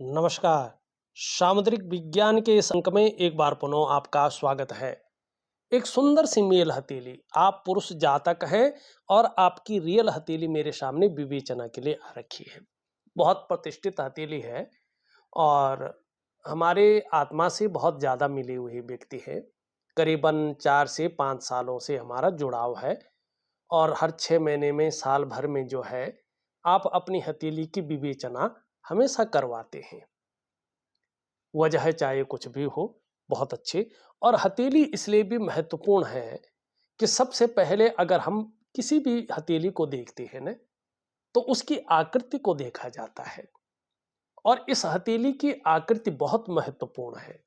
नमस्कार। सामुद्रिक विज्ञान के इस अंक में एक बार पुनः आपका स्वागत है। एक सुंदर सी मेल हथेली, आप पुरुष जातक हैं और आपकी रियल हथेली मेरे सामने विवेचना के लिए आ रखी है। बहुत प्रतिष्ठित हथेली है और हमारे आत्मा से बहुत ज़्यादा मिली हुई व्यक्ति है। करीबन 4 से 5 सालों से हमारा जुड़ाव है और हर 6 महीने में, साल भर में जो है, आप अपनी हथेली की विवेचना हमेशा करवाते हैं। वजह चाहे कुछ भी हो, बहुत अच्छे। और हथेली इसलिए भी महत्वपूर्ण है कि सबसे पहले अगर हम किसी भी हथेली को देखते हैं ना, तो उसकी आकृति को देखा जाता है और इस हथेली की आकृति बहुत महत्वपूर्ण है।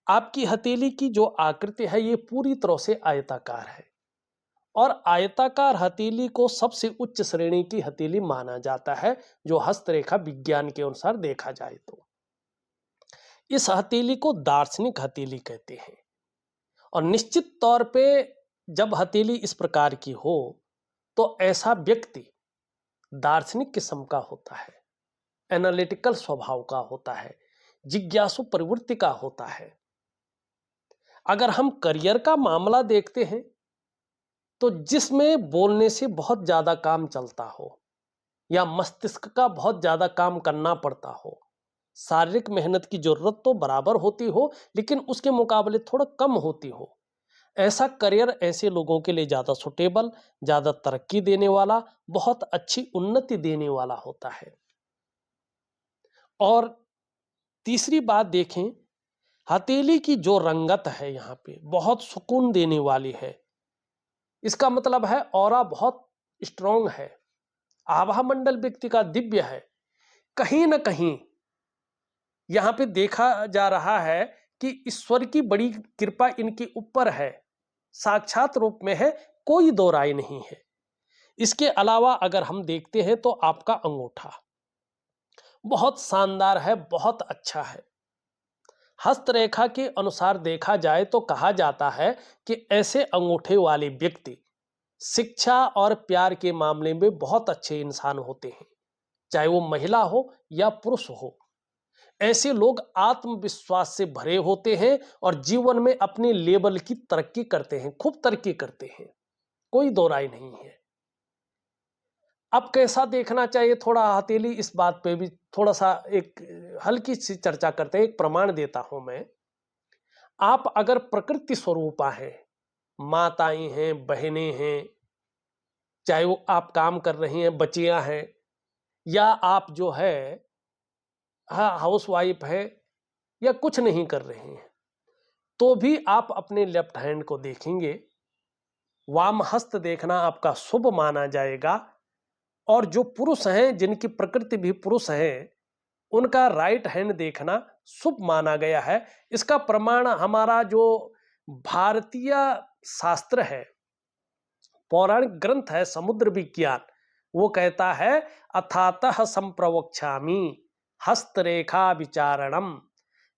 आपकी हथेली की जो आकृति है ये पूरी तरह से आयताकार है और आयताकार हथेली को सबसे उच्च श्रेणी की हथेली माना जाता है, जो हस्तरेखा विज्ञान के अनुसार देखा जाए तो। इस हथेली को दार्शनिक हथेली कहते हैं और निश्चित तौर पे जब हथेली इस प्रकार की हो तो ऐसा व्यक्ति दार्शनिक किस्म का होता है, एनालिटिकल स्वभाव का होता है, जिज्ञासु प्रवृत्ति का होता है। अगर हम करियर का मामला देखते हैं तो जिसमें बोलने से बहुत ज्यादा काम चलता हो या मस्तिष्क का बहुत ज्यादा काम करना पड़ता हो, शारीरिक मेहनत की जरूरत तो बराबर होती हो लेकिन उसके मुकाबले थोड़ा कम होती हो, ऐसा करियर ऐसे लोगों के लिए ज्यादा सुटेबल, ज्यादा तरक्की देने वाला, बहुत अच्छी उन्नति देने वाला होता है। और तीसरी बात देखें, हथेली की जो रंगत है यहाँ पे बहुत सुकून देने वाली है। इसका मतलब है ऑरा बहुत स्ट्रांग है, आभा मंडल व्यक्ति का दिव्य है। कहीं ना कहीं यहां पे देखा जा रहा है कि ईश्वर की बड़ी कृपा इनके ऊपर है, साक्षात रूप में है, कोई दो राय नहीं है। इसके अलावा अगर हम देखते हैं तो आपका अंगूठा बहुत शानदार है, बहुत अच्छा है। हस्तरेखा के अनुसार देखा जाए तो कहा जाता है कि ऐसे अंगूठे वाले व्यक्ति शिक्षा और प्यार के मामले में बहुत अच्छे इंसान होते हैं, चाहे वो महिला हो या पुरुष हो। ऐसे लोग आत्मविश्वास से भरे होते हैं और जीवन में अपने लेवल की तरक्की करते हैं, खूब तरक्की करते हैं, कोई दो राय नहीं है। अब कैसा देखना चाहिए, थोड़ा हथेली, इस बात पे भी थोड़ा सा एक हल्की सी चर्चा करते हैं। एक प्रमाण देता हूं मैं। आप अगर प्रकृति स्वरूपा हैं, माताएं हैं, बहनें हैं, चाहे वो आप काम कर रही हैं, बच्चियां हैं, या आप जो है हाउस वाइफ है या कुछ नहीं कर रहे हैं, तो भी आप अपने लेफ्ट हैंड को देखेंगे, वाम हस्त देखना आपका शुभ माना जाएगा। और जो पुरुष हैं, जिनकी प्रकृति भी पुरुष है, उनका राइट हैंड देखना शुभ माना गया है। इसका प्रमाण हमारा जो भारतीय शास्त्र है, पौराणिक ग्रंथ है समुद्र विज्ञान, वो कहता है अथातः संप्रवक्ष्यामि हस्तरेखा विचारणम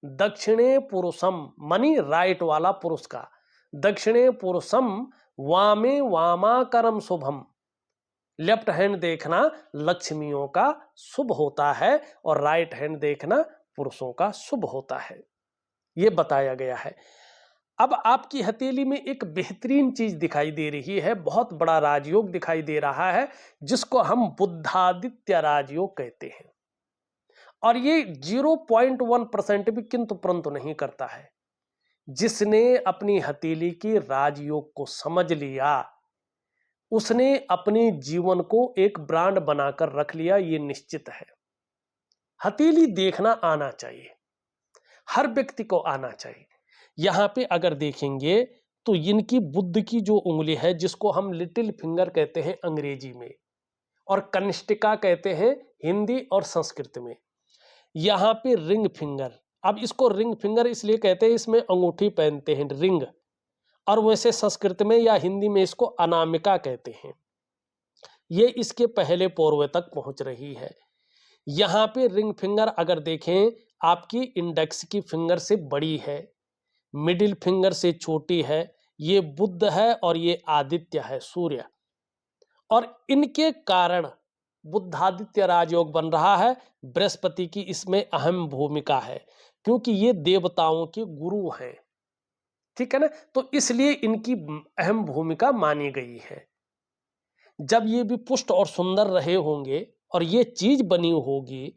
दक्षिणे पुरुषम, मनी राइट वाला पुरुष का, दक्षिणे पुरुषम वामे वामाकरम शुभम। लेफ्ट हैंड देखना लक्ष्मियों का शुभ होता है और राइट हैंड देखना पुरुषों का शुभ होता है, यह बताया गया है। अब आपकी हथेली में एक बेहतरीन चीज दिखाई दे रही है, बहुत बड़ा राजयोग दिखाई दे रहा है, जिसको हम बुद्धादित्य राजयोग कहते हैं। और ये 0.1% भी किंतु परंतु नहीं करता है। जिसने अपनी हथेली की राजयोग को समझ लिया, उसने अपने जीवन को एक ब्रांड बनाकर रख लिया, ये निश्चित है। हथेली देखना आना चाहिए, हर व्यक्ति को आना चाहिए। यहां पे अगर देखेंगे तो इनकी बुद्ध की जो उंगली है, जिसको हम लिटिल फिंगर कहते हैं अंग्रेजी में और कनिष्ठिका कहते हैं हिंदी और संस्कृत में, यहां पे रिंग फिंगर। अब इसको रिंग फिंगर इसलिए कहते हैं, इसमें अंगूठी पहनते हैं रिंग, और वैसे संस्कृत में या हिंदी में इसको अनामिका कहते हैं। ये इसके पहले पोर्वे तक पहुंच रही है। यहां पे रिंग फिंगर अगर देखें, आपकी इंडेक्स की फिंगर से बड़ी है, मिडिल फिंगर से छोटी है। ये बुध है और ये आदित्य है, सूर्य। और इनके कारण बुधादित्य राजयोग बन रहा है। बृहस्पति की इसमें अहम भूमिका है क्योंकि ये देवताओं के गुरु हैं, ठीक है ना, तो इसलिए इनकी अहम भूमिका मानी गई है। जब ये भी पुष्ट और सुंदर रहे होंगे और ये चीज बनी होगी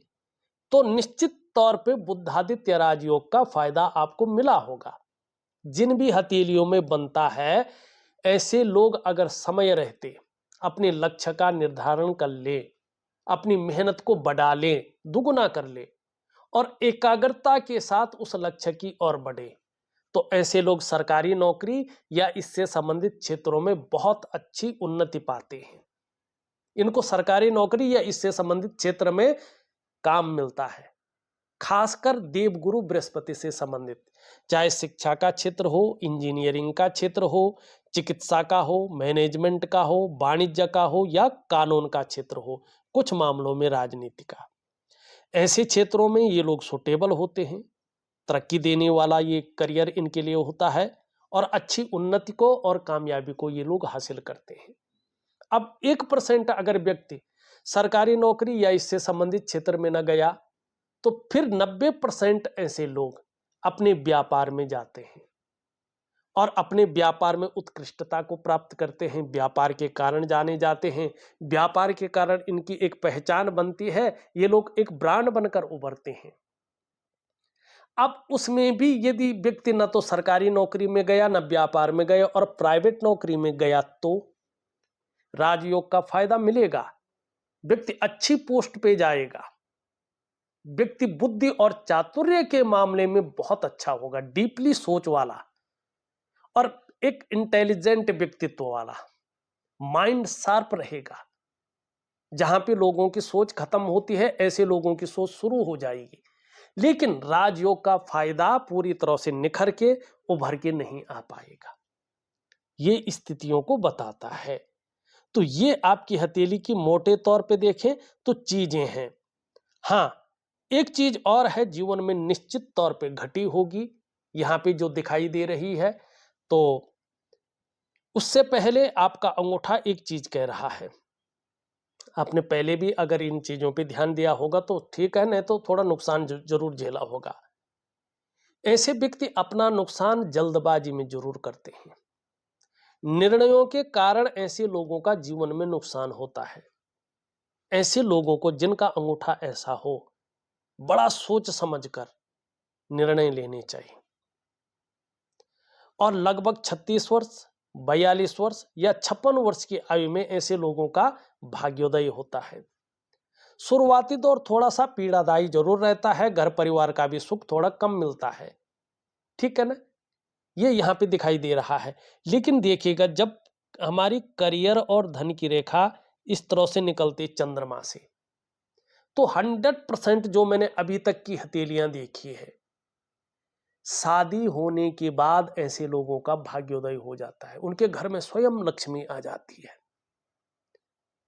तो निश्चित तौर पे बुधादित्य राजयोग का फायदा आपको मिला होगा। जिन भी हथेलियों में बनता है, ऐसे लोग अगर समय रहते अपने लक्ष्य का निर्धारण कर ले, अपनी मेहनत को बढ़ा ले, दुगुना कर ले और एकाग्रता के साथ उस लक्ष्य की ओर बढ़े, तो ऐसे लोग सरकारी नौकरी या इससे संबंधित क्षेत्रों में बहुत अच्छी उन्नति पाते हैं। इनको सरकारी नौकरी या इससे संबंधित क्षेत्र में काम मिलता है, खासकर देवगुरु बृहस्पति से संबंधित, चाहे शिक्षा का क्षेत्र हो, इंजीनियरिंग का क्षेत्र हो, चिकित्सा का हो, मैनेजमेंट का हो, वाणिज्य का हो या कानून का क्षेत्र हो, कुछ मामलों में राजनीति का। ऐसे क्षेत्रों में ये लोग सुटेबल होते हैं, तरक्की देने वाला ये करियर इनके लिए होता है और अच्छी उन्नति को और कामयाबी को ये लोग हासिल करते हैं। अब 1% अगर व्यक्ति सरकारी नौकरी या इससे संबंधित क्षेत्र में न गया तो फिर 90% ऐसे लोग अपने व्यापार में जाते हैं और अपने व्यापार में उत्कृष्टता को प्राप्त करते हैं, व्यापार के कारण जाने जाते हैं, व्यापार के कारण इनकी एक पहचान बनती है, ये लोग एक ब्रांड बनकर उभरते हैं। अब उसमें भी यदि व्यक्ति न तो सरकारी नौकरी में गया, न व्यापार में गया और प्राइवेट नौकरी में गया तो राजयोग का फायदा मिलेगा, व्यक्ति अच्छी पोस्ट पे जाएगा, व्यक्ति बुद्धि और चातुर्य के मामले में बहुत अच्छा होगा, डीपली सोच वाला और एक इंटेलिजेंट व्यक्तित्व वाला, माइंड शार्प रहेगा। जहां पे लोगों की सोच खत्म होती है, ऐसे लोगों की सोच शुरू हो जाएगी। लेकिन राजयोग का फायदा पूरी तरह से निखर के उभर के नहीं आ पाएगा, ये स्थितियों को बताता है। तो ये आपकी हथेली की मोटे तौर पे देखें तो चीजें हैं। हाँ, एक चीज और है जीवन में निश्चित तौर पे घटी होगी, यहां पे जो दिखाई दे रही है, तो उससे पहले आपका अंगूठा एक चीज कह रहा है। आपने पहले भी अगर इन चीजों पे ध्यान दिया होगा तो ठीक है, नहीं तो थोड़ा नुकसान जरूर झेला होगा। ऐसे व्यक्ति अपना नुकसान जल्दबाजी में जरूर करते हैं। निर्णयों के कारण ऐसे लोगों का जीवन में नुकसान होता है। ऐसे लोगों को जिनका अंगूठा ऐसा हो, बड़ा सोच समझकर निर्णय लेने चाहिए और लगभग 36 वर्ष, 42 वर्ष या 56 वर्ष की आयु में ऐसे लोगों का भाग्योदय होता है। शुरुआती दौर थोड़ा सा पीड़ादायी जरूर रहता है, घर परिवार का भी सुख थोड़ा कम मिलता है, ठीक है ना, ये यहां पे दिखाई दे रहा है। लेकिन देखिएगा, जब हमारी करियर और धन की रेखा इस तरह से निकलती चंद्रमा से, तो 100% जो मैंने अभी तक की हथेलियां देखी है, शादी होने के बाद ऐसे लोगों का भाग्योदय हो जाता है, उनके घर में स्वयं लक्ष्मी आ जाती है,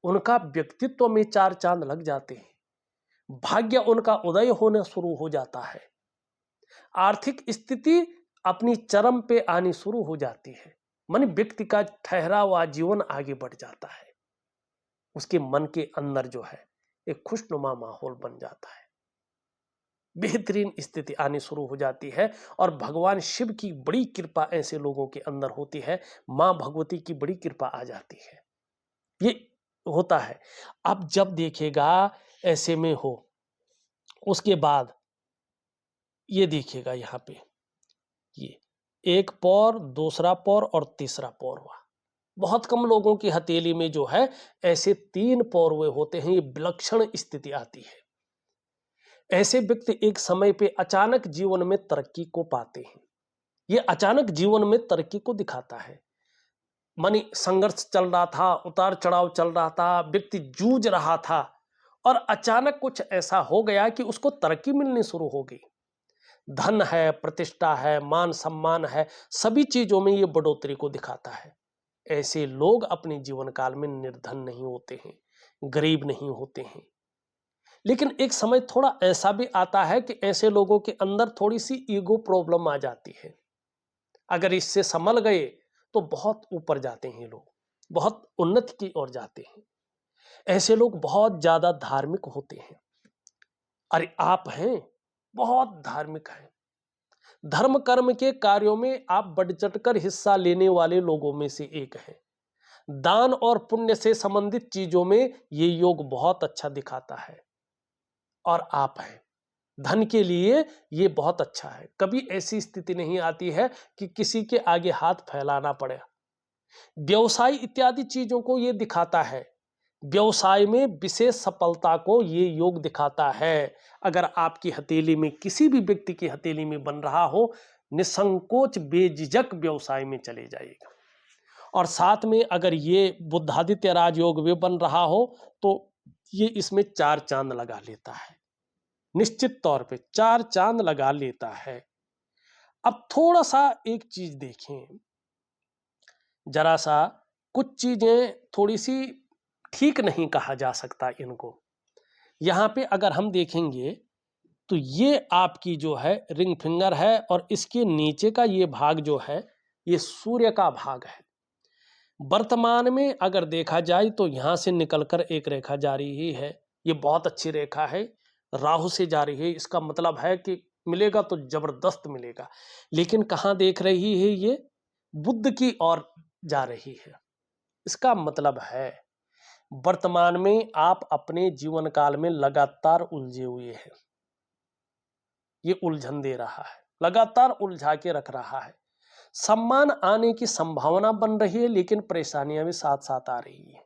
उनका व्यक्तित्व में 4 चांद लग जाते हैं, भाग्य उनका उदय होना शुरू हो जाता है, आर्थिक स्थिति अपनी चरम पे आनी शुरू हो जाती है, माने व्यक्ति का ठहरा हुआ जीवन आगे बढ़ जाता है, उसके मन के अंदर जो है एक खुशनुमा माहौल बन जाता है, बेहतरीन स्थिति आनी शुरू हो जाती है और भगवान शिव की बड़ी कृपा ऐसे लोगों के अंदर होती है, मां भगवती की बड़ी कृपा आ जाती है, ये होता है। अब जब देखेगा ऐसे में हो, उसके बाद ये देखिएगा यहां पे ये एक पौर, दूसरा पौर और तीसरा पौर हुआ। बहुत कम लोगों की हथेली में जो है ऐसे 3 पौरवे होते हैं, ये विलक्षण स्थिति आती है। ऐसे व्यक्ति एक समय पे अचानक जीवन में तरक्की को पाते हैं, ये अचानक जीवन में तरक्की को दिखाता है, मानी संघर्ष चल रहा था, उतार चढ़ाव चल रहा था, व्यक्ति जूझ रहा था और अचानक कुछ ऐसा हो गया कि उसको तरक्की मिलनी शुरू हो गई, धन है, प्रतिष्ठा है, मान सम्मान है, सभी चीजों में ये बढ़ोतरी को दिखाता है। ऐसे लोग अपने जीवन काल में निर्धन नहीं होते हैं, गरीब नहीं होते हैं, लेकिन एक समय थोड़ा ऐसा भी आता है कि ऐसे लोगों के अंदर थोड़ी सी ईगो प्रॉब्लम आ जाती है। अगर इससे संभल गए तो बहुत ऊपर जाते हैं लोग, बहुत उन्नति की ओर जाते हैं। ऐसे लोग बहुत ज्यादा धार्मिक होते हैं। अरे आप हैं, बहुत धार्मिक हैं, धर्म कर्म के कार्यों में आप बढ़ चढ़कर हिस्सा लेने वाले लोगों में से एक हैं। दान और पुण्य से संबंधित चीजों में ये योग बहुत अच्छा दिखाता है। और आप हैं, धन के लिए ये बहुत अच्छा है। कभी ऐसी स्थिति नहीं आती है कि किसी के आगे हाथ फैलाना पड़े। व्यवसाय इत्यादि चीजों को ये दिखाता है। व्यवसाय में विशेष सफलता को ये योग दिखाता है। अगर आपकी हथेली में, किसी भी व्यक्ति की हथेली में बन रहा हो, निसंकोच बेझिझक व्यवसाय में चले जाइएगा। और साथ में अगर ये बुद्धादित्य राजयोग में बन रहा हो तो ये इसमें 4 चांद लगा लेता है, निश्चित तौर पे 4 चांद लगा लेता है। अब थोड़ा सा एक चीज देखें, जरा सा कुछ चीजें थोड़ी सी ठीक नहीं कहा जा सकता इनको। यहां पे अगर हम देखेंगे तो ये आपकी जो है रिंग फिंगर है और इसके नीचे का ये भाग जो है ये सूर्य का भाग है। वर्तमान में अगर देखा जाए तो यहां से निकलकर एक रेखा जा रही है, ये बहुत अच्छी रेखा है, राहु से जा रही है। इसका मतलब है कि मिलेगा तो जबरदस्त मिलेगा। लेकिन कहां देख रही है, ये बुध की ओर जा रही है। इसका मतलब है वर्तमान में आप अपने जीवन काल में लगातार उलझे हुए हैं। ये उलझन दे रहा है, लगातार उलझा के रख रहा है। सम्मान आने की संभावना बन रही है, लेकिन परेशानियां भी साथ साथ आ रही है।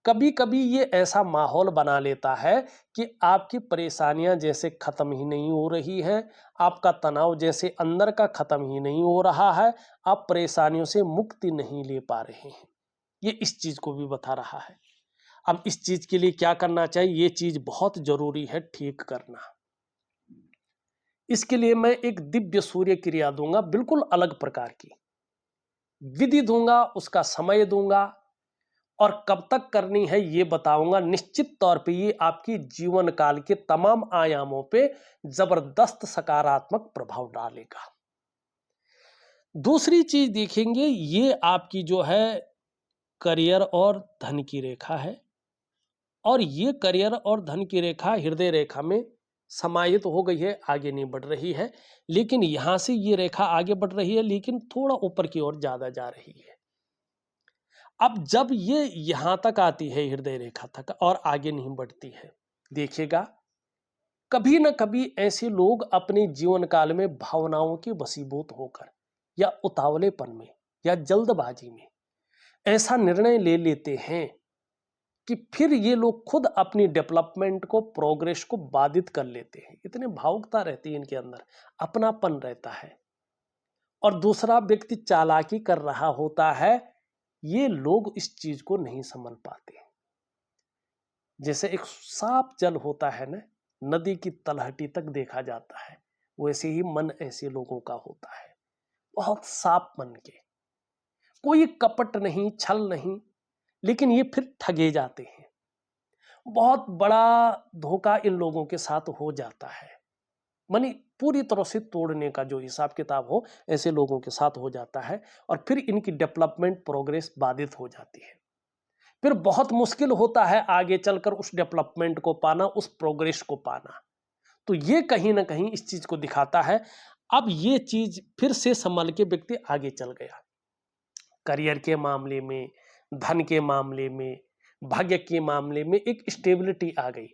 कभी कभी ये ऐसा माहौल बना लेता है कि आपकी परेशानियां जैसे खत्म ही नहीं हो रही है, आपका तनाव जैसे अंदर का खत्म ही नहीं हो रहा है, आप परेशानियों से मुक्ति नहीं ले पा रहे हैं। ये इस चीज को भी बता रहा है। अब इस चीज के लिए क्या करना चाहिए, ये चीज बहुत जरूरी है ठीक करना। इसके लिए मैं एक दिव्य सूर्य क्रिया दूंगा, बिल्कुल अलग प्रकार की विधि दूंगा, उसका समय दूंगा और कब तक करनी है ये बताऊंगा। निश्चित तौर पे ये आपकी जीवन काल के तमाम आयामों पे जबरदस्त सकारात्मक प्रभाव डालेगा। दूसरी चीज देखेंगे, ये आपकी जो है करियर और धन की रेखा है और ये करियर और धन की रेखा हृदय रेखा में समाहित हो गई है, आगे नहीं बढ़ रही है। लेकिन यहां से ये रेखा आगे बढ़ रही है, लेकिन थोड़ा ऊपर की ओर ज्यादा जा रही है। अब जब ये यहां तक आती है हृदय रेखा तक और आगे नहीं बढ़ती है, देखिएगा कभी ना कभी ऐसे लोग अपने जीवन काल में भावनाओं के वशीभूत होकर या उतावलेपन में या जल्दबाजी में ऐसा निर्णय ले लेते हैं कि फिर ये लोग खुद अपनी डेवलपमेंट को, प्रोग्रेस को बाधित कर लेते हैं। इतने भावुकता रहती है इनके अंदर, अपनापन रहता है और दूसरा व्यक्ति चालाकी कर रहा होता है, ये लोग इस चीज को नहीं समझ पाते। जैसे एक साफ जल होता है ना, नदी की तलहटी तक देखा जाता है, वैसे ही मन ऐसे लोगों का होता है, बहुत साफ मन के, कोई कपट नहीं, छल नहीं, लेकिन ये फिर ठगे जाते हैं। बहुत बड़ा धोखा इन लोगों के साथ हो जाता है, मानी पूरी तरह से तोड़ने का जो हिसाब किताब हो ऐसे लोगों के साथ हो जाता है और फिर इनकी डेवलपमेंट प्रोग्रेस बाधित हो जाती है। फिर बहुत मुश्किल होता है आगे चलकर उस डेवलपमेंट को पाना, उस प्रोग्रेस को पाना। तो ये कहीं ना कहीं इस चीज को दिखाता है। अब ये चीज फिर से संभल के व्यक्ति आगे चल गया, करियर के मामले में, धन के मामले में, भाग्य के मामले में एक स्टेबिलिटी आ गई।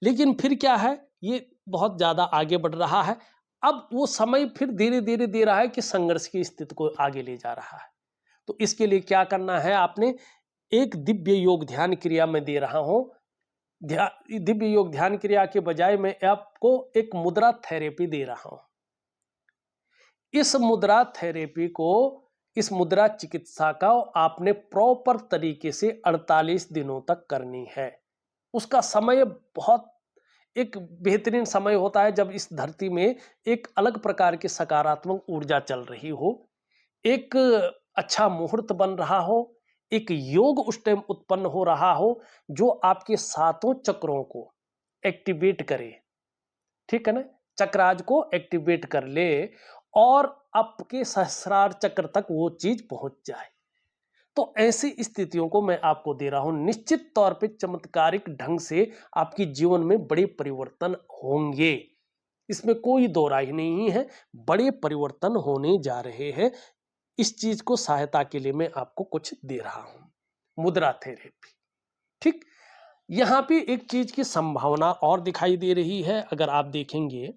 लेकिन फिर क्या है, ये बहुत ज्यादा आगे बढ़ रहा है। अब वो समय फिर धीरे धीरे दे रहा है कि संघर्ष की स्थिति को आगे ले जा रहा है। तो इसके लिए क्या करना है, आपने एक दिव्य योग ध्यान क्रिया में दे रहा हूं। दिव्य योग ध्यान क्रिया के बजाय मैं आपको एक मुद्रा थेरेपी दे रहा हूं। इस मुद्रा थेरेपी को, इस मुद्रा चिकित्सा का आपने प्रॉपर तरीके से 48 दिनों तक करनी है। उसका समय बहुत एक बेहतरीन समय होता है जब इस धरती में एक अलग प्रकार की सकारात्मक ऊर्जा चल रही हो, एक अच्छा मुहूर्त बन रहा हो, एक योग उस टाइम उत्पन्न हो रहा हो जो आपके सातों चक्रों को एक्टिवेट करे। ठीक है ना, चक्राज को एक्टिवेट कर ले और आपके सहस्रार चक्र तक वो चीज पहुंच जाए। तो ऐसी स्थितियों को मैं आपको दे रहा हूं, निश्चित तौर पे चमत्कारिक ढंग से आपके जीवन में बड़े परिवर्तन होंगे, इसमें कोई दो राय नहीं है। बड़े परिवर्तन होने जा रहे हैं। इस चीज को सहायता के लिए मैं आपको कुछ दे रहा हूं, मुद्रा थेरेपी। ठीक, यहां पे एक चीज की संभावना और दिखाई दे रही है। अगर आप देखेंगे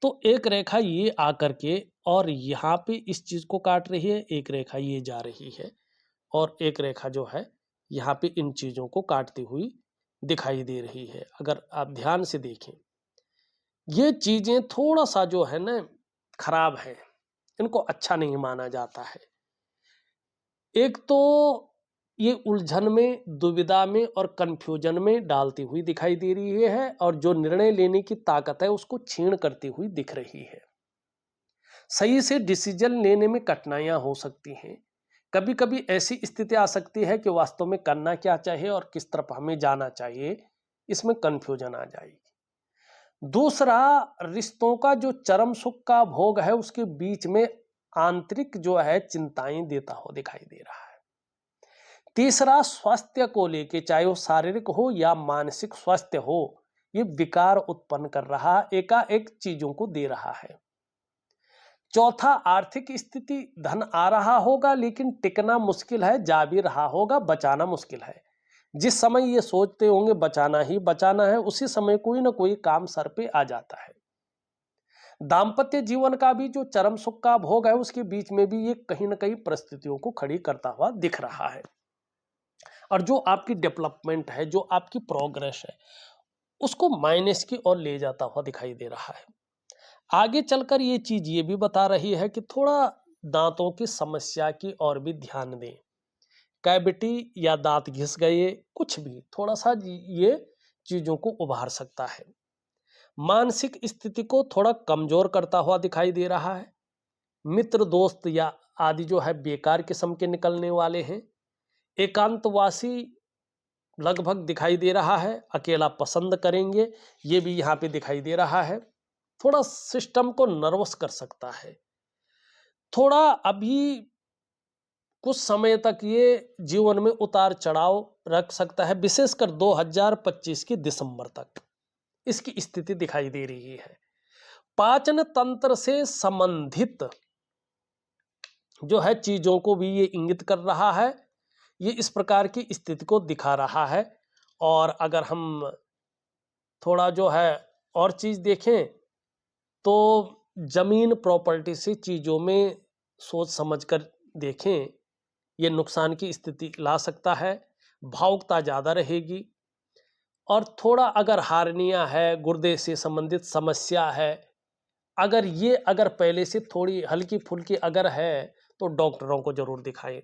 तो एक रेखा ये आकर के और यहाँ पे इस चीज को काट रही है, एक रेखा ये जा रही है और एक रेखा जो है यहाँ पे इन चीजों को काटती हुई दिखाई दे रही है। अगर आप ध्यान से देखें, ये चीजें थोड़ा सा जो है ना खराब है, इनको अच्छा नहीं माना जाता है। एक तो ये उलझन में, दुविधा में और कंफ्यूजन में डालती हुई दिखाई दे रही है और जो निर्णय लेने की ताकत है उसको छीण करती हुई दिख रही है। सही से डिसीजन लेने में कठिनाइयां हो सकती हैं। कभी कभी ऐसी स्थिति आ सकती है कि वास्तव में करना क्या चाहिए और किस तरफ हमें जाना चाहिए, इसमें कंफ्यूजन आ जाएगी। दूसरा, रिश्तों का जो चरम सुख का भोग है उसके बीच में आंतरिक जो है चिंताएं देता हो दिखाई दे रहा है। तीसरा, स्वास्थ्य को लेके, चाहे वो शारीरिक हो या मानसिक स्वास्थ्य हो, ये विकार उत्पन्न कर रहा, एकाएक चीजों को दे रहा है। चौथा, आर्थिक स्थिति, धन आ रहा होगा लेकिन टिकना मुश्किल है, जा भी रहा होगा, बचाना मुश्किल है। जिस समय ये सोचते होंगे बचाना ही बचाना है, उसी समय कोई ना कोई काम सर पे आ जाता है। दाम्पत्य जीवन का भी जो चरम सुख का भोग है उसके बीच में भी ये कहीं ना कहीं परिस्थितियों को खड़ी करता हुआ दिख रहा है और जो आपकी डेवलपमेंट है, जो आपकी प्रोग्रेस है, उसको माइनस की ओर ले जाता हुआ दिखाई दे रहा है। आगे चलकर ये चीज ये भी बता रही है कि थोड़ा दांतों की समस्या की ओर भी ध्यान दें। कैविटी या दांत घिस गए, कुछ भी थोड़ा सा ये चीजों को उभार सकता है। मानसिक स्थिति को थोड़ा कमजोर करता हुआ दिखाई दे रहा है। मित्र दोस्त या आदि जो है बेकार किस्म के निकलने वाले हैं। एकांतवासी लगभग दिखाई दे रहा है, अकेला पसंद करेंगे, ये भी यहाँ पे दिखाई दे रहा है। थोड़ा सिस्टम को नर्वस कर सकता है। थोड़ा अभी कुछ समय तक ये जीवन में उतार चढ़ाव रख सकता है, विशेषकर 2025 के दिसंबर तक इसकी स्थिति दिखाई दे रही है। पाचन तंत्र से संबंधित जो है चीजों को भी ये इंगित कर रहा है। ये इस प्रकार की स्थिति को दिखा रहा है। और अगर हम थोड़ा जो है और चीज देखें तो जमीन प्रॉपर्टी से चीजों में सोच समझकर देखें, ये नुकसान की स्थिति ला सकता है। भावुकता ज्यादा रहेगी और थोड़ा अगर हार्निया है, गुर्दे से संबंधित समस्या है, अगर पहले से थोड़ी हल्की फुल्की अगर है तो डॉक्टरों को जरूर दिखाएं।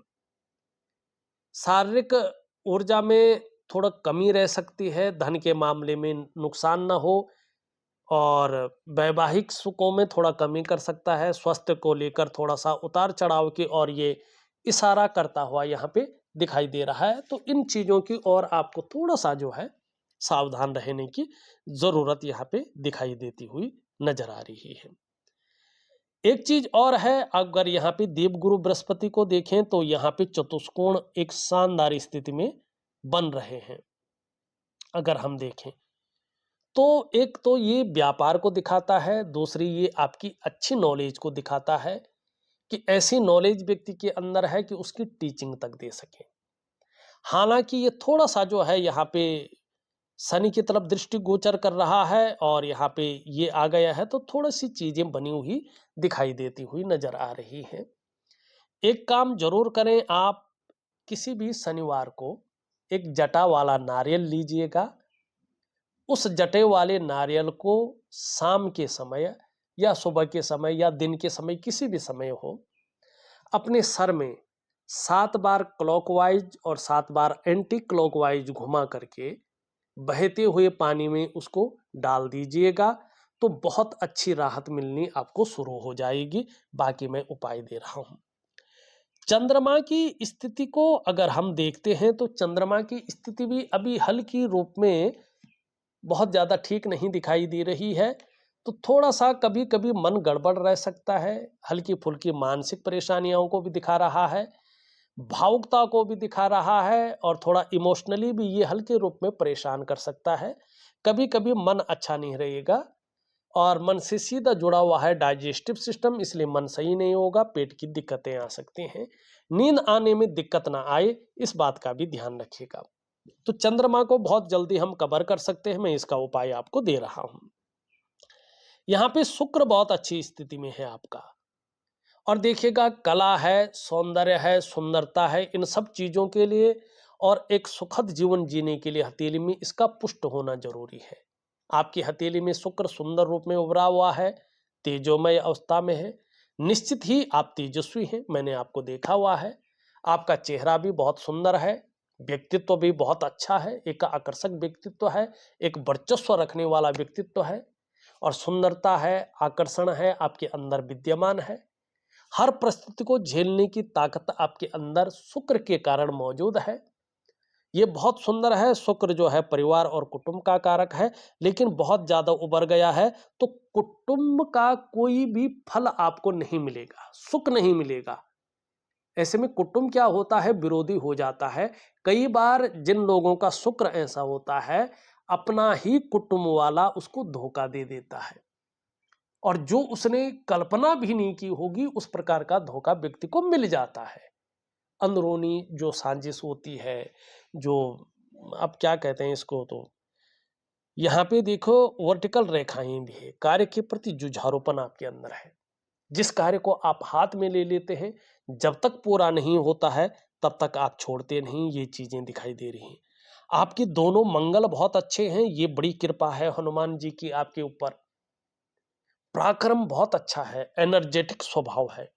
शारीरिक ऊर्जा में थोड़ा कमी रह सकती है, धन के मामले में नुकसान ना हो और वैवाहिक सुखों में थोड़ा कमी कर सकता है। स्वास्थ्य को लेकर थोड़ा सा उतार चढ़ाव की और ये इशारा करता हुआ यहाँ पे दिखाई दे रहा है। तो इन चीजों की ओर आपको थोड़ा सा जो है सावधान रहने की जरूरत यहाँ पे दिखाई देती हुई नजर आ रही है। एक चीज और है, अगर यहाँ पे देवगुरु बृहस्पति को देखें तो यहाँ पे चतुष्कोण एक शानदार स्थिति में बन रहे हैं। अगर हम देखें तो एक तो ये व्यापार को दिखाता है, दूसरी ये आपकी अच्छी नॉलेज को दिखाता है कि ऐसी नॉलेज व्यक्ति के अंदर है कि उसकी टीचिंग तक दे सके। हालांकि ये थोड़ा सा जो है यहाँ पे शनि की तरफ दृष्टि गोचर कर रहा है और यहाँ पे ये आ गया है, तो थोड़ी सी चीजें बनी हुई दिखाई देती हुई नजर आ रही हैं। एक काम जरूर करें, आप किसी भी शनिवार को एक जटा वाला नारियल लीजिएगा। उस जटे वाले नारियल को शाम के समय या सुबह के समय या दिन के समय, किसी भी समय हो, अपने सर में 7 बार क्लॉकवाइज और 7 बार एंटी क्लॉकवाइज घुमा करके बहते हुए पानी में उसको डाल दीजिएगा, तो बहुत अच्छी राहत मिलनी आपको शुरू हो जाएगी। बाकी मैं उपाय दे रहा हूं। चंद्रमा की स्थिति को अगर हम देखते हैं तो चंद्रमा की स्थिति भी अभी हल्की रूप में बहुत ज्यादा ठीक नहीं दिखाई दे रही है। तो थोड़ा सा कभी कभी मन गड़बड़ रह सकता है, हल्की फुल्की मानसिक परेशानियों को भी दिखा रहा है। भावुकता को भी दिखा रहा है और थोड़ा इमोशनली भी ये हल्के रूप में परेशान कर सकता है। कभी कभी मन अच्छा नहीं रहेगा और मन से सीधा जुड़ा हुआ है डाइजेस्टिव सिस्टम, इसलिए मन सही नहीं होगा, पेट की दिक्कतें आ सकती हैं। नींद आने में दिक्कत ना आए, इस बात का भी ध्यान रखिएगा। तो चंद्रमा को बहुत जल्दी हम कवर कर सकते हैं, मैं इसका उपाय आपको दे रहा हूं। यहाँ पे शुक्र बहुत अच्छी स्थिति में है आपका, और देखिएगा कला है, सौंदर्य है, सुंदरता है, इन सब चीजों के लिए और एक सुखद जीवन जीने के लिए हथेली में इसका पुष्ट होना जरूरी है। आपकी हथेली में शुक्र सुंदर रूप में उभरा हुआ है, तेजोमय अवस्था में है, निश्चित ही आप तेजस्वी हैं, मैंने आपको देखा हुआ है। आपका चेहरा भी बहुत सुंदर है, व्यक्तित्व भी बहुत अच्छा है, एक आकर्षक व्यक्तित्व है, एक वर्चस्व रखने वाला व्यक्तित्व है, और सुंदरता है, आकर्षण है आपके अंदर विद्यमान है। हर परिस्थिति को झेलने की ताकत आपके अंदर शुक्र के कारण मौजूद है। ये बहुत सुंदर है। शुक्र जो है परिवार और कुटुंब का कारक है, लेकिन बहुत ज्यादा उबर गया है तो कुटुंब का कोई भी फल आपको नहीं मिलेगा, सुख नहीं मिलेगा। ऐसे में कुटुंब क्या होता है, विरोधी हो जाता है। कई बार जिन लोगों का शुक्र ऐसा होता है, अपना ही कुटुंब वाला उसको धोखा दे देता है, और जो उसने कल्पना भी नहीं की होगी उस प्रकार का धोखा व्यक्ति को मिल जाता है। अंदरूनी जो साजिश होती है, जो अब क्या कहते हैं इसको, तो यहाँ पे देखो वर्टिकल रेखाएं भी है, कार्य के प्रति जुझारूपन आपके अंदर है। जिस कार्य को आप हाथ में ले लेते हैं, जब तक पूरा नहीं होता है तब तक आप छोड़ते नहीं, ये चीजें दिखाई दे रही हैं। आपके दोनों मंगल बहुत अच्छे हैं, ये बड़ी कृपा है हनुमान जी की आपके ऊपर। पराक्रम बहुत अच्छा है, एनर्जेटिक स्वभाव है,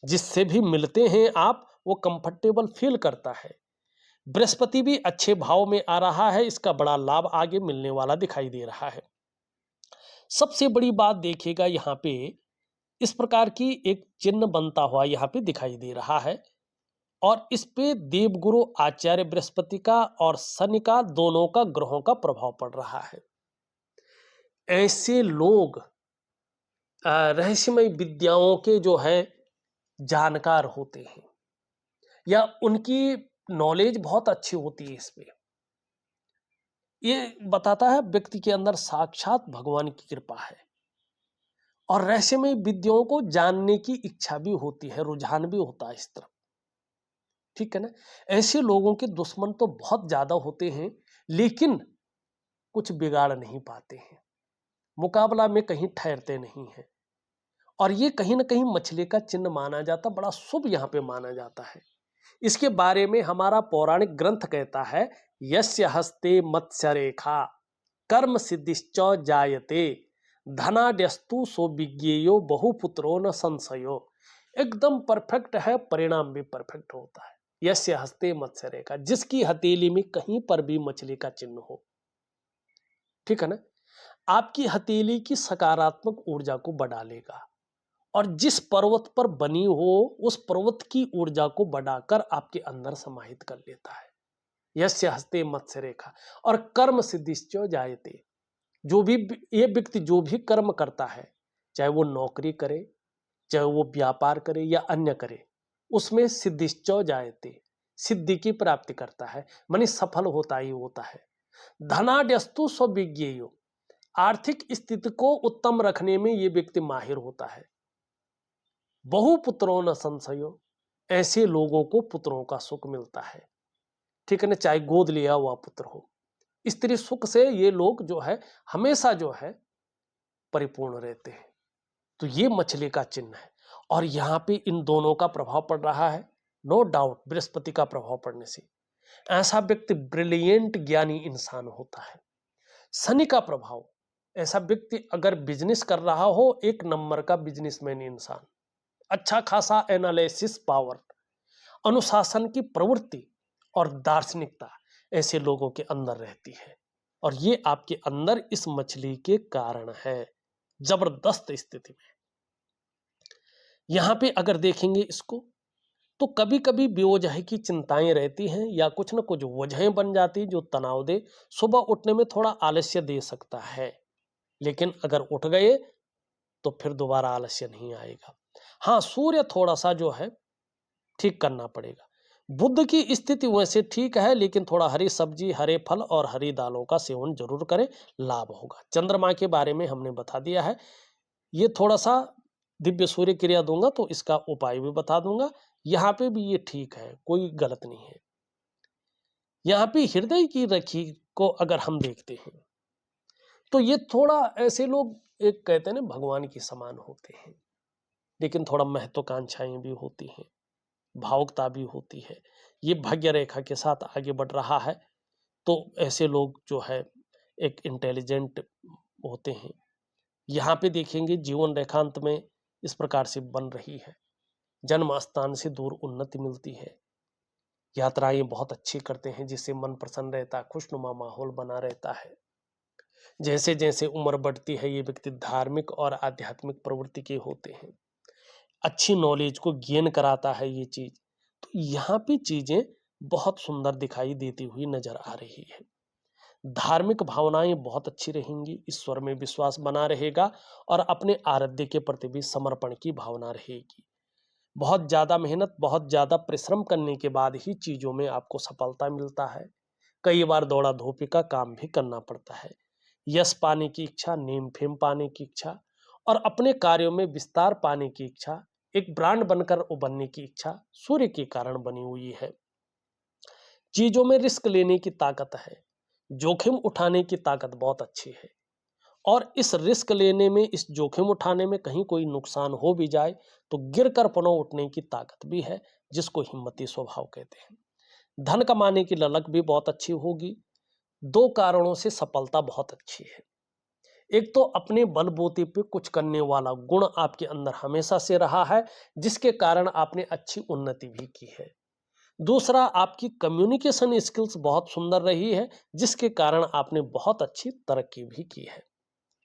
जिससे भी मिलते हैं आप वो कंफर्टेबल फील करता है। बृहस्पति भी अच्छे भाव में आ रहा है, इसका बड़ा लाभ आगे मिलने वाला दिखाई दे रहा है। सबसे बड़ी बात देखिएगा, यहाँ पे इस प्रकार की एक चिन्ह बनता हुआ यहाँ पे दिखाई दे रहा है, और इस पे देवगुरु आचार्य बृहस्पति का और शनि का, दोनों का ग्रहों का प्रभाव पड़ रहा है। ऐसे लोग रहस्यमय विद्याओं के जो है जानकार होते हैं, या उनकी नॉलेज बहुत अच्छी होती है। इस पे ये बताता है व्यक्ति के अंदर साक्षात भगवान की कृपा है, और रहस्यमय विद्याओं को जानने की इच्छा भी होती है, रुझान भी होता है इस तरफ। ठीक है ना। ऐसे लोगों के दुश्मन तो बहुत ज्यादा होते हैं, लेकिन कुछ बिगाड़ नहीं पाते हैं, मुकाबला में कहीं ठहरते नहीं हैं, और ये कहीं ना कहीं मछली का चिन्ह माना जाता, बड़ा शुभ यहाँ पे माना जाता है। इसके बारे में हमारा पौराणिक ग्रंथ कहता है, यस्य हस्ते मत्स्य रेखा कर्म सिद्धिश्च जायते धनाड्यस्तु सो विज्ञेयो बहुपुत्रो न संशयो। एकदम परफेक्ट है, परिणाम भी परफेक्ट होता है। यस्य हस्ते मत्स्य रेखा, जिसकी हथेली में कहीं पर भी मछली का चिन्ह हो, ठीक है ना, आपकी हथेली की सकारात्मक ऊर्जा को बढ़ा लेगा, और जिस पर्वत पर बनी हो उस पर्वत की ऊर्जा को बढ़ाकर आपके अंदर समाहित कर लेता है। यस्य हस्ते मत्स्य रेखा, और कर्म सिद्धिश्च जायते, जो भी ये व्यक्ति जो भी कर्म करता है, चाहे वो नौकरी करे, चाहे वो व्यापार करे या अन्य करे, उसमें सिद्धिश्च जायते, सिद्धि की प्राप्ति करता है, मानी सफल होता ही होता है। धनाड्यस्तु स्विज्ञेयो, आर्थिक स्थिति को उत्तम रखने में ये व्यक्ति माहिर होता है। बहुपुत्रों न संशयो, ऐसे लोगों को पुत्रों का सुख मिलता है, ठीक है ना, चाहे गोद लिया हुआ पुत्र हो। स्त्री सुख से ये लोग जो है हमेशा जो है परिपूर्ण रहते हैं। तो ये मछली का चिन्ह है, और यहाँ पे इन दोनों का प्रभाव पड़ रहा है। नो डाउट बृहस्पति का प्रभाव पड़ने से ऐसा व्यक्ति ब्रिलियंट ज्ञानी इंसान होता है। शनि का प्रभाव, ऐसा व्यक्ति अगर बिजनेस कर रहा हो, एक नंबर का बिजनेसमैन इंसान, अच्छा खासा एनालिसिस पावर, अनुशासन की प्रवृत्ति और दार्शनिकता ऐसे लोगों के अंदर रहती है, और ये आपके अंदर इस मछली के कारण है, जबरदस्त स्थिति में। यहां पे अगर देखेंगे इसको, तो कभी कभी बेवजह की चिंताएं रहती हैं, या कुछ न कुछ वजहें बन जाती जो तनाव दे। सुबह उठने में थोड़ा आलस्य दे सकता है, लेकिन अगर उठ गए तो फिर दोबारा आलस्य नहीं आएगा। हाँ, सूर्य थोड़ा सा जो है ठीक करना पड़ेगा। बुध की स्थिति वैसे ठीक है, लेकिन थोड़ा हरी सब्जी, हरे फल और हरी दालों का सेवन जरूर करें, लाभ होगा। चंद्रमा के बारे में हमने बता दिया है। ये थोड़ा सा दिव्य सूर्य क्रिया दूंगा तो इसका उपाय भी बता दूंगा। यहाँ पे भी ये ठीक है, कोई गलत नहीं है। यहाँ पे हृदय की रखी को अगर हम देखते हैं तो ये थोड़ा ऐसे लोग एक कहते हैं ना भगवान के समान होते हैं, लेकिन थोड़ा महत्वाकांक्षाएं भी होती हैं, भावुकता भी होती है। ये भाग्य रेखा के साथ आगे बढ़ रहा है, तो ऐसे लोग जो है एक इंटेलिजेंट होते हैं। यहाँ पे देखेंगे जीवन रेखांत में इस प्रकार से बन रही है, जन्म स्थान से दूर उन्नति मिलती है, यात्राएं बहुत अच्छी करते हैं जिससे मन प्रसन्न रहता है, खुशनुमा माहौल बना रहता है। जैसे जैसे उम्र बढ़ती है ये व्यक्ति धार्मिक और आध्यात्मिक प्रवृत्ति के होते हैं, अच्छी नॉलेज को गेन कराता है ये चीज। तो यहाँ पे चीजें बहुत सुंदर दिखाई देती हुई नजर आ रही है। धार्मिक भावनाएं बहुत अच्छी रहेंगी, ईश्वर में विश्वास बना रहेगा और अपने आराध्य के प्रति भी समर्पण की भावना रहेगी। बहुत ज्यादा मेहनत, बहुत ज्यादा परिश्रम करने के बाद ही चीजों में आपको सफलता मिलता है। कई बार दौड़ा धूपी का काम भी करना पड़ता है। यश पाने की इच्छा, नेम फेम पाने की इच्छा और अपने कार्यों में विस्तार पाने की इच्छा, एक ब्रांड बनकर उभरने की इच्छा सूर्य के कारण बनी हुई है। चीजों में रिस्क लेने की ताकत है, जोखिम उठाने की ताकत बहुत अच्छी है। और इस रिस्क लेने में, इस जोखिम उठाने में कहीं कोई नुकसान हो भी जाए तो गिरकर पुनः उठने की ताकत भी है, जिसको हिम्मती स्वभाव कहते हैं। धन कमाने की ललक भी बहुत अच्छी होगी। दो कारणों से सफलता बहुत अच्छी है। एक तो अपने बलबूते पे कुछ करने वाला गुण आपके अंदर हमेशा से रहा है, जिसके कारण आपने अच्छी उन्नति भी की है। दूसरा, आपकी कम्युनिकेशन स्किल्स बहुत सुंदर रही है, जिसके कारण आपने बहुत अच्छी तरक्की भी की है।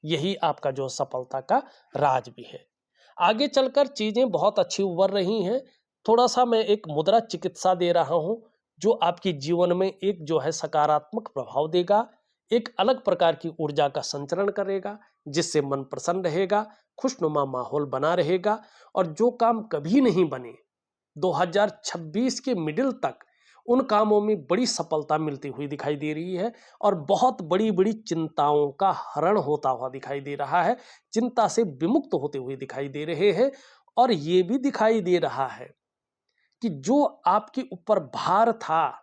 यही आपका जो सफलता का राज भी है। आगे चलकर चीजें बहुत अच्छी उभर रही हैं। थोड़ा सा मैं एक मुद्रा चिकित्सा दे रहा हूं, जो आपके जीवन में एक जो है सकारात्मक प्रभाव देगा, एक अलग प्रकार की ऊर्जा का संचरण करेगा, जिससे मन प्रसन्न रहेगा, खुशनुमा माहौल बना रहेगा और जो काम कभी नहीं बने 2026 के मिडिल तक उन कामों में बड़ी सफलता मिलती हुई दिखाई दे रही है और बहुत बड़ी बड़ी चिंताओं का हरण होता हुआ दिखाई दे रहा है, चिंता से विमुक्त होते हुए दिखाई दे रहे हैं। और ये भी दिखाई दे रहा है कि जो आपके ऊपर भार था,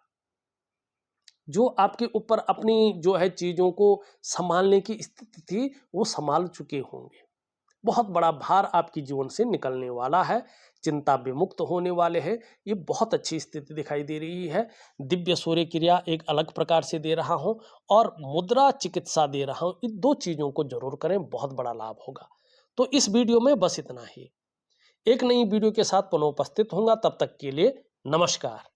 जो आपके ऊपर अपनी जो है चीजों को संभालने की स्थिति थी, वो संभाल चुके होंगे। बहुत बड़ा भार आपकी जीवन से निकलने वाला है, चिंता विमुक्त होने वाले हैं। ये बहुत अच्छी स्थिति दिखाई दे रही है। दिव्य सूर्य क्रिया एक अलग प्रकार से दे रहा हूं और मुद्रा चिकित्सा दे रहा हूं। इन दो चीजों को जरूर करें, बहुत बड़ा लाभ होगा। तो इस वीडियो में बस इतना ही। एक नई वीडियो के साथ पुनः उपस्थित होऊंगा, तब तक के लिए नमस्कार।